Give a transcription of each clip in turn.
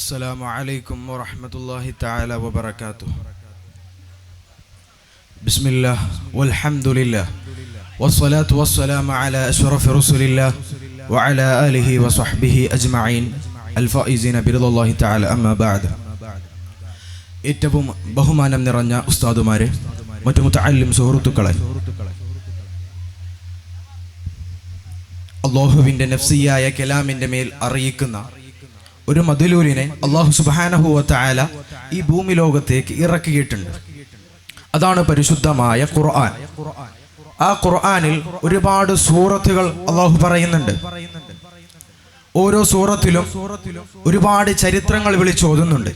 السلام عليكم ورحمة الله تعالى وبركاته. بسم الله والحمد لله والصلاة والسلام على أشرف رسول الله وعلى آله وصحبه أجمعين الفائزين برضا الله تعالى. أما بعد, ഏറ്റവും ബഹുമാനം നിറഞ്ഞ ഉസ്താദുമാരെ, മറ്റു മുതഅല്ലിം സുഹൃത്തുക്കളെ, അല്ലാഹുവിൻ്റെ നഫ്സിയായ കലാമിൻ്റെ മേൽ അറിയിക്കുന്ന ഒരു മദ്ലൂലിനെ അല്ലാഹു സുബ്ഹാനഹു വ തആല ഈ ഭൂമി ലോകത്തേക്ക് ഇറക്കിയിട്ടുണ്ട്. അതാണ് പരിശുദ്ധമായ ഖുർആൻ. ആ ഖുർആനിൽ ഒരുപാട് സൂറത്തുകൾ അല്ലാഹു പറയുന്നുണ്ട്. ഓരോ സൂറത്തിലും ഒരുപാട് ചരിത്രങ്ങൾ വിളിച്ചോതുന്നുണ്ട്.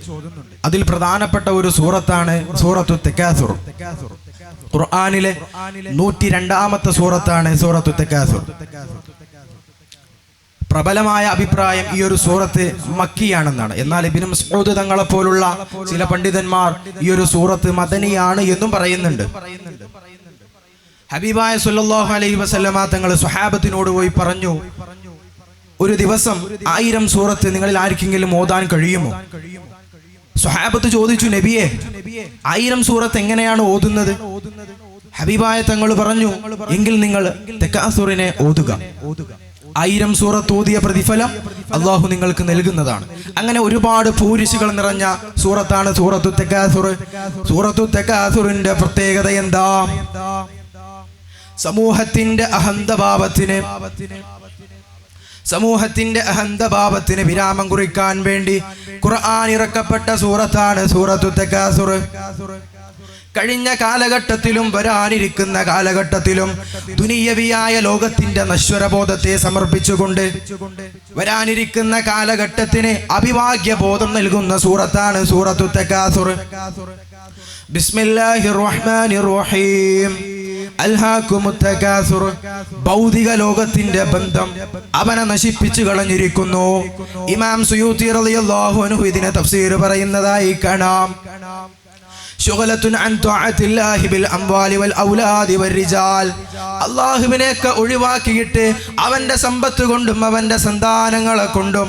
അതിൽ പ്രധാനപ്പെട്ട ഒരു സൂറത്താണ് സൂറത്തു തകാസുർ. ഖുർആനിലെ 102ാമത്തെ സൂറത്താണ് സൂറത്തു തകാസുർ. പ്രബലമായ അഭിപ്രായം ഈ ഒരു സൂറത്ത് മക്കിയാണെന്നാണ്. എന്നാൽ ഇബ്നു മസ്ഊദ് തങ്ങളെ പോലുള്ള ചില പണ്ഡിതന്മാർ ഈ ഒരു സൂറത്ത് മദനിയാണ് എന്നും പറയുന്നുണ്ട്. ഹബീബായ സല്ലല്ലാഹു അലൈഹി വസല്ലമ തങ്ങൾ സ്വഹാബത്തിനോട് പോയി പറഞ്ഞു, ഒരു ദിവസം 1000 സൂറത്ത് നിങ്ങളിൽ ആർക്കെങ്കിലും ഓതാൻ കഴിയുമോ? സ്വഹാബത്ത് ചോദിച്ചു, നബിയെ 1000 സൂറത്ത് എങ്ങനെയാണ് ഓതുന്നത്? ഹബീബായ തങ്ങൾ പറഞ്ഞു, എങ്കിൽ നിങ്ങൾ തകാസുറിനെ ഓതുക. 1000 സൂറത്ത് ഓതിയ പ്രതിഫലം അല്ലാഹു നിങ്ങൾക്ക് നൽകുന്നതാണ്. അങ്ങനെ ഒരുപാട് പൂരിശുകൾ നിറഞ്ഞ സൂറത്താണ് സൂറത്തു തകാസുർ. സൂറത്തു തകാസുറിന്റെ പ്രത്യേകത എന്താ? സമൂഹത്തിന്റെ അഹന്തഭാവത്തിന് വിരാമം കുറിക്കാൻ വേണ്ടി ഖുർആൻ ഇറക്കപ്പെട്ട സൂറത്താണ് സൂറത്തു തകാസുർ. കഴിഞ്ഞ കാലഘട്ടത്തിലും വരാനിരിക്കുന്ന കാലഘട്ടത്തിലും ദുനിയവിയായ ലോകത്തിന്റെ നശ്വരബോധത്തെ സമർപ്പിച്ചുകൊണ്ട് വരാനിരിക്കുന്ന കാലഘട്ടത്തിന് അഭിഭാഗ്യബോധം നൽകുന്ന സൂറത്താണ് സൂറത്തു തകാസുർ. ബിസ്മില്ലാഹിർ റഹ്മാനിർ റഹീം. അൽഹാകുമുത് തകാസുർ. ഭൗതിക ലോകത്തിന്റെ ബന്ധം അവനെ നശിപ്പിച്ചു കളഞ്ഞിരിക്കുന്നു. ഇമാം സുയൂത്തി റളിയല്ലാഹു അൻഹു ഇതിനെ തഫ്സീർ പറയുന്നതായി കാണാം. ശുഗലത്തുൻ അൻ ത്വഅത്തില്ലാഹി ബിൽ അംവാലി വൽ ഔലാദി വർ-റിജാൽ. അല്ലാഹുവിനെയൊക്കെ ഒഴിവാക്കിയിട്ട് അവന്റെ സമ്പത്ത് കൊണ്ടും അവന്റെ സന്താനങ്ങളെ കൊണ്ടും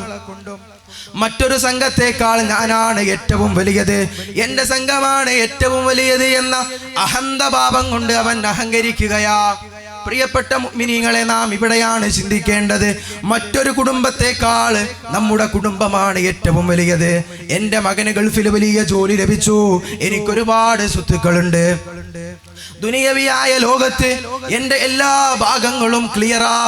മറ്റൊരു സംഘത്തെക്കാൾ ഞാനാണ് ഏറ്റവും വലിയത്, എന്റെ സംഘമാണ് ഏറ്റവും വലിയത് എന്ന അഹന്തഭാവം കൊണ്ട് അവൻ അഹങ്കരിക്കുകയാ. പ്രിയപ്പെട്ട മുഅ്മിനീങ്ങളെ, നാം ഇവിടെയാണ് ചിന്തിക്കേണ്ടത്. മറ്റൊരു കുടുംബത്തെക്കാൾ നമ്മുടെ കുടുംബമാണ് ഏറ്റവും വലിയത്. എൻ്റെ മകന് ഗൾഫിൽ വലിയ ജോലി ലഭിച്ചു, എനിക്കൊരുപാട് സ്വത്തുക്കളുണ്ട്. ദുനിയവിയായ ലോകത്ത് എൻ്റെ എല്ലാ ഭാഗങ്ങളും ക്ലിയറാ.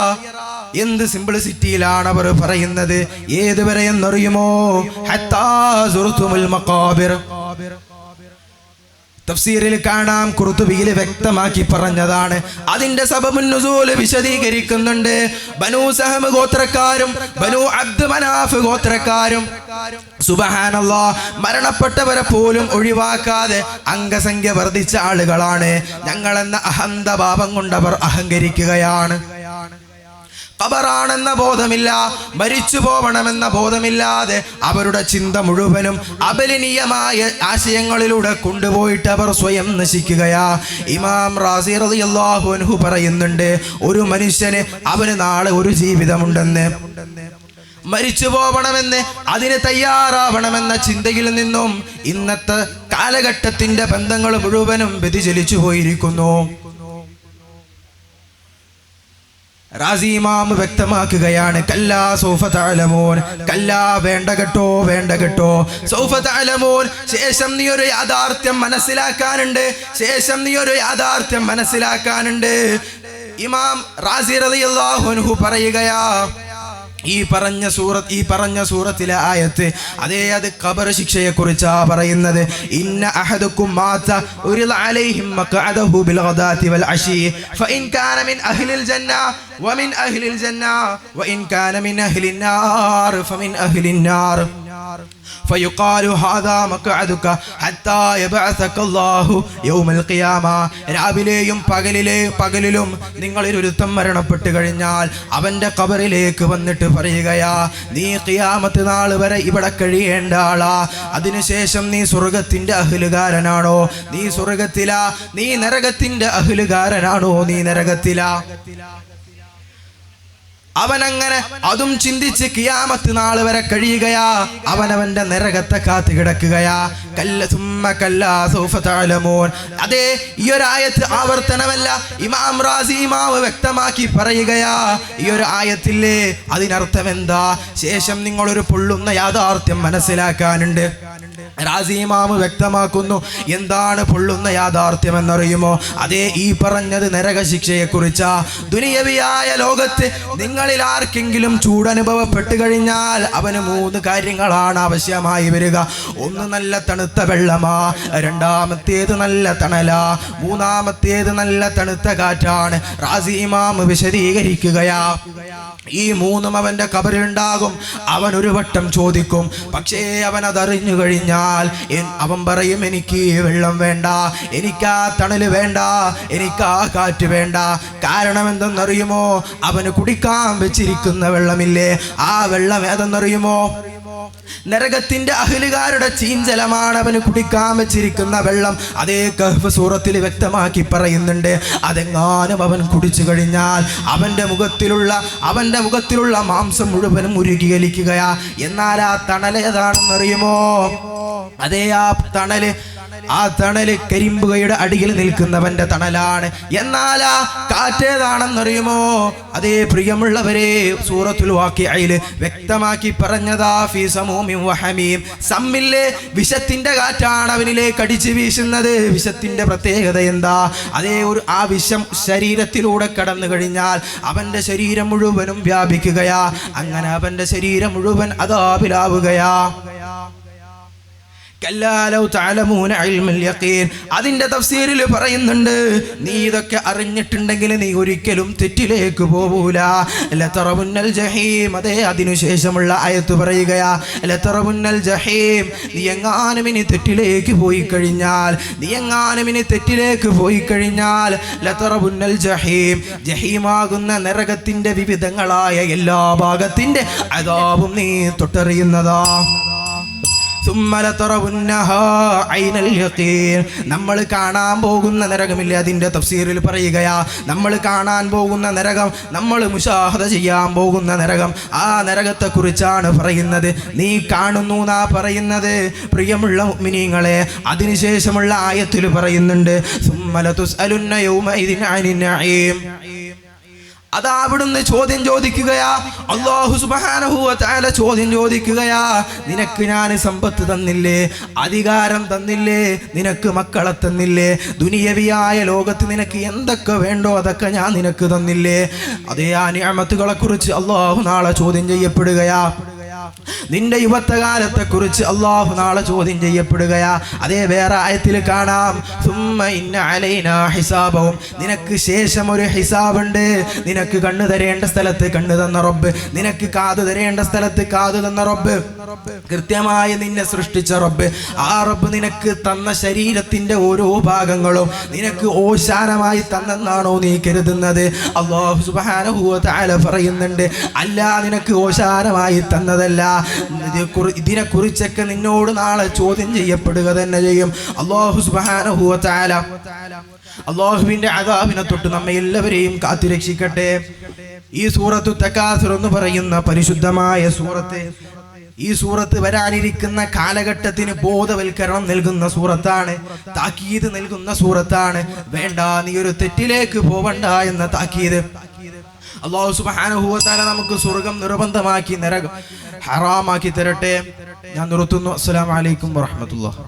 എന്ത് സിംപ്ലിസിറ്റിയിലാണ് അവർ പറയുന്നത്. ഏതുവരെ എന്നറിയുമോ? ഹത്താ സുർതുമുൽ മഖാബിർ. തഫ്സീറിൽ കാണാം, ഖുർതുബിയിൽ വ്യക്തമാക്കി പറഞ്ഞതാണ്. അതിന്റെ സബബുൻ നുസൂൽ വിശദീകരിക്കുന്നുണ്ട്. ബനൂ സഹം ഗോത്രക്കാരും ബനൂ അബ്ദ് മനാഫ് ഗോത്രക്കാരും സുബ്ഹാനല്ലാഹ് മരണപ്പെട്ടവരെ പോലും ഒഴിവാക്കാതെ അംഗസംഖ്യ വർദ്ധിച്ച ആളുകളാണ്. ഞങ്ങളെന്ന അഹന്തഭാവം കൊണ്ടവർ അഹങ്കരിക്കുകയാണ്. ഖബറാണെന്ന ബോധമില്ല, മരിച്ചു പോവണമെന്ന ബോധമില്ലാതെ അവരുടെ ചിന്ത മുഴുവനും അപലനീയമായ ആശയങ്ങളിലൂടെ കൊണ്ടുപോയിട്ട് അവർ സ്വയം നശിക്കുകയാ. ഇമാം റാസി റളിയല്ലാഹു അൻഹു പറയുന്നുണ്ട്, ഒരു മനുഷ്യന് അവന് നാളെ ഒരു ജീവിതമുണ്ടെന്ന്, മരിച്ചു പോവണമെന്ന്, അതിന് തയ്യാറാവണമെന്ന ചിന്തയിൽ നിന്നും ഇന്നത്തെ കാലഘട്ടത്തിന്റെ ബന്ധങ്ങൾ മുഴുവനും വ്യതിചലിച്ചു പോയിരിക്കുന്നു. റാസി ഇമാം വ്യക്തമാക്കുകയാണ്, കല്ലാ സൗഫ തഅലമൂൻ. കല്ലാ, വേണ്ട കേട്ടോ, വേണ്ട കേട്ടോ. സൗഫ തഅലമൂൻ, ശേഷം നീ ഒരു യാഥാർത്ഥ്യം മനസ്സിലാക്കാനുണ്ട്. ഇമാം റാസി റളിയല്ലാഹു അൻഹു പറയുകയാ, ഈ പറഞ്ഞ സൂറത്തിലെ ആയത്ത്, അതേ, അത് ഖബർ ശിക്ഷയെ കുറിച്ചാ പറയുന്നത്. ഇന്ന അഹദുക്കും മാത ഉരിദ അലൈഹിം മഖഅദഹു ബിൽ ഗദാതി വൽ അശി ഫഇൻ കാന മിൻ അഹ്ലിൽ ജന്ന വമിൻ അഹ്ലിൽ ജന്ന വഇൻ കാന മിൻ അഹ്ലിൻ നാർ ഫമിൻ അഹ്ലിൻ നാർ ഫയുഖാലു ഹാദാ മഖഅദുക ഹത്താ യബഅസക അല്ലാഹു യൗമൽ ഖിയാമ. രാവിലെയും പകലിലും നിങ്ങളിലൊരുത്തം മരണപ്പെട്ട് കഴിഞ്ഞാൽ അവന്റെ ഖബറിലേക്ക് വന്നിട്ട് പറയുകയാ, നീ ഖിയാമത്ത് നാൾ വരെ ഇവിടെ കഴിയേണ്ട ആളാ. അതിനുശേഷം നീ സ്വർഗത്തിന്റെ അഹ്ലുകാരനാണോ? നീ സ്വർഗത്തിലാ. നീ നരകത്തിന്റെ അഹ്ലുകാരനാണോ? നീ നരകത്തിലാ. അവനങ്ങനെ അതും ചിന്തിച്ച് ഖിയാമത്ത് നാൾ വരെ കഴിയുകയാ. അവനവന്റെ നരകത്തെ കാത്തു കിടക്കുകയാ. അതെ, ഈ ഒരു ആയത്ത് ആവർത്തനമല്ല, ഇമാം റാസി ഇമാം വ്യക്തമാക്കി പറയുകയാ. ഈ ഒരു ആയത്തില്ലേ, അതിനർത്ഥം എന്താ? ശേഷം നിങ്ങളൊരു പൊള്ളുന്ന യാഥാർത്ഥ്യം മനസ്സിലാക്കാനുണ്ട്. റാസി ഇമാം വ്യക്തമാക്കുന്നു, എന്താണ് പൊള്ളുന്ന യാഥാർത്ഥ്യം എന്നറിയുമോ? അതേ, ഈ പറഞ്ഞത് നരകശിക്ഷയെ കുറിച്ചാ. ദുനിയവിയായ ലോകത്ത് നിങ്ങളിൽ ആർക്കെങ്കിലും ചൂടനുഭവപ്പെട്ടു കഴിഞ്ഞാൽ അവന് 3 കാര്യങ്ങളാണ് ആവശ്യമായി വരിക. ഒന്ന് നല്ല തണുത്ത വെള്ളമാ, രണ്ടാമത്തേത് നല്ല തണലാ, മൂന്നാമത്തേത് നല്ല തണുത്ത കാറ്റാണ്. റാസി ഇമാം വിശദീകരിക്കുകയാ. ഈ 3ഉം അവന്റെ ഖബറിലുണ്ടാകും. അവൻ ഒരു വട്ടം ചോദിക്കും. പക്ഷേ അവൻ അതറിഞ്ഞു കഴിഞ്ഞാൽ അവൻ പറയും, എനിക്ക് വെള്ളം വേണ്ട, എനിക്ക് ആ തണല് വേണ്ട, എനിക്ക് ആ കാറ്റ് വേണ്ട. കാരണം എന്തെന്നറിയുമോ? അവന് കുടിക്കാൻ വെച്ചിരിക്കുന്ന വെള്ളമില്ലേ, ആ വെള്ളം ഏതെന്നറിയുമോ? നരകത്തിന്റെ അഹ്ലുകാരുടെ ചീഞ്ചലമാണ് അവന് കുടിക്കാൻ വെച്ചിരിക്കുന്ന വെള്ളം. അതേ കഹ്ഫ് സൂറത്തിൽ വ്യക്തമാക്കി പറയുന്നുണ്ട്. അതെങ്ങാനും അവൻ കുടിച്ചു കഴിഞ്ഞാൽ അവന്റെ മുഖത്തിലുള്ള മാംസം മുഴുവനും ഉരുകിയലിക്കുകയാ. എന്നാൽ ആ തണൽ ഏതാണെന്നറിയുമോ? അതേ, ആ തണല് കരിമ്പുകയുടെ അടിയിൽ നിൽക്കുന്നവന്റെ തണലാണ്. എന്നാൽ ആ കാറ്റേതാണെന്നറിയുമോ? അതേ പ്രിയമുള്ളവരെ, സൂറത്തുൽ വാഖിഅയില് വ്യക്തമാക്കി പറഞ്ഞതാ, ഫീ സമൂമിൻ വഹമീം. സമ്മിലെ വിഷത്തിന്റെ കാറ്റാണ് അവനിലേക്ക് അടിച്ചു വീശുന്നത്. വിഷത്തിന്റെ പ്രത്യേകത എന്താ? അതേ, ആ വിഷം ശരീരത്തിലൂടെ കടന്നു കഴിഞ്ഞാൽ അവന്റെ ശരീരം മുഴുവനും വ്യാപിക്കുകയാ. അങ്ങനെ അവന്റെ ശരീരം മുഴുവൻ അദാബിലാവുകയാ. അതിന്റെ തഫ്സീറിൽ പറയുന്നുണ്ട്, നീ ഇതൊക്കെ അറിഞ്ഞിട്ടുണ്ടെങ്കിൽ നീ ഒരിക്കലും തെറ്റിലേക്ക് പോവൂല. ലതറവുന്നൽ ജഹീം. അതേ, അതിനുശേഷമുള്ള ആയത്ത് പറയുകയാ, ലതറവുന്നൽ ജഹീം. നീ എങ്ങാനും ഇനി തെറ്റിലേക്ക് പോയി കഴിഞ്ഞാൽ ലതറവുന്നൽ ജഹീം. ജഹീമാകുന്ന നരകത്തിന്റെ വിവിധങ്ങളായ എല്ലാ ഭാഗത്തിന്റെ അദാബും നീ തൊട്ടറിയുന്നതാ. നമ്മൾ കാണാൻ പോകുന്ന നരകമില്ല, അതിന്റെ തഫ്സീറിൽ പറയുകയാ, നമ്മൾ കാണാൻ പോകുന്ന നരകം, നമ്മൾ മുശാഹദ ചെയ്യാൻ പോകുന്ന നരകം, ആ നരകത്തെ കുറിച്ചാണ് പറയുന്നത്. നീ കാണുന്നു എന്നാ പറയുന്നത്. പ്രിയമുള്ള മുഅ്മിനീങ്ങളെ, അതിനുശേഷമുള്ള ആയത്തിൽ പറയുന്നുണ്ട്, അതാ അവിടുന്ന് ചോദ്യം ചോദിക്കുകയാ. അല്ലാഹു സുബ്ഹാനഹു വ തആല ചോദ്യം ചോദിക്കുകയാ, നിനക്ക് ഞാൻ സമ്പത്ത് തന്നില്ലേ, അധികാരം തന്നില്ലേ, നിനക്ക് മക്കളെ തന്നില്ലേ, ദുനിയവിയായ ലോകത്ത് നിനക്ക് എന്തൊക്കെ വേണ്ടോ അതൊക്കെ ഞാൻ നിനക്ക് തന്നില്ലേ? അതേ, ആ നിഅമത്തുകളെ കുറിച്ച് അല്ലാഹു നാളെ ചോദ്യം ചെയ്യപ്പെടുകയാ. നിന്റെ യുവത്വകാലത്തെ കുറിച്ച് അല്ലാഹു നാളെ ചോദ്യം ചെയ്യപ്പെടുകയാ. അതേ, വേറെ ആയത്തിൽ കാണാം, സുമ്മ ഇന്ന അലൈനാ ഹിസാബഹും. നിനക്ക് ശേഷം ഒരു ഹിസാബുണ്ട്. നിനക്ക് കണ്ണ് തരേണ്ട സ്ഥലത്ത് കണ്ണ് തന്ന റബ്ബ്, നിനക്ക് കാത് തരേണ്ട സ്ഥലത്ത് കാത് തന്ന റബ്ബ്, കൃത്യമായി നിന്നെ സൃഷ്ടിച്ച റബ്ബ്, ആ റബ്ബ് നിനക്ക് തന്ന ശരീരത്തിന്റെ ഓരോ ഭാഗങ്ങളും നിനക്ക് ഓശാനമായി തന്നെന്നാണോ നീ കരുതുന്നത്? അല്ലാഹു സുബ്ഹാനഹു വ തആല പറയുന്നുണ്ട്, അല്ല, നിനക്ക് ഓശാനമായി തന്നതല്ല. ഇതിനെക്കുറിച്ചൊക്കെ നിന്നോട് നാളെ ചോദ്യം ചെയ്യപ്പെടുക തന്നെ ചെയ്യും. അല്ലാഹു സുബ്ഹാനഹു വ തആല അല്ലാഹുവിന്റെ അദാബിനെ തൊട്ട് നമ്മെ എല്ലാവരെയും കാത്തുരക്ഷിക്കട്ടെ. ഈ സൂറത്തു തകാസുർ എന്ന് പറയുന്ന പരിശുദ്ധമായ സൂറത്ത്, ഈ സൂറത്ത് വരാനിരിക്കുന്ന കാലഘട്ടത്തിന് ബോധവൽക്കരണം നൽകുന്ന സൂറത്താണ്, താക്കീത് നൽകുന്ന സൂറത്താണ്. വേണ്ട, നീ ഒരു തെറ്റിലേക്ക് പോവണ്ട എന്ന താക്കീത്. അല്ലാഹു സുബ്ഹാനഹു വ തആല നമുക്ക് സ്വർഗ്ഗം നിർബന്ധമാക്കി നരകം ഹറാമാക്കി തരട്ടെ. ഞാൻ നിർത്തുന്നു. അസ്സലാമു അലൈക്കും വറഹ്മത്തുള്ളാഹി.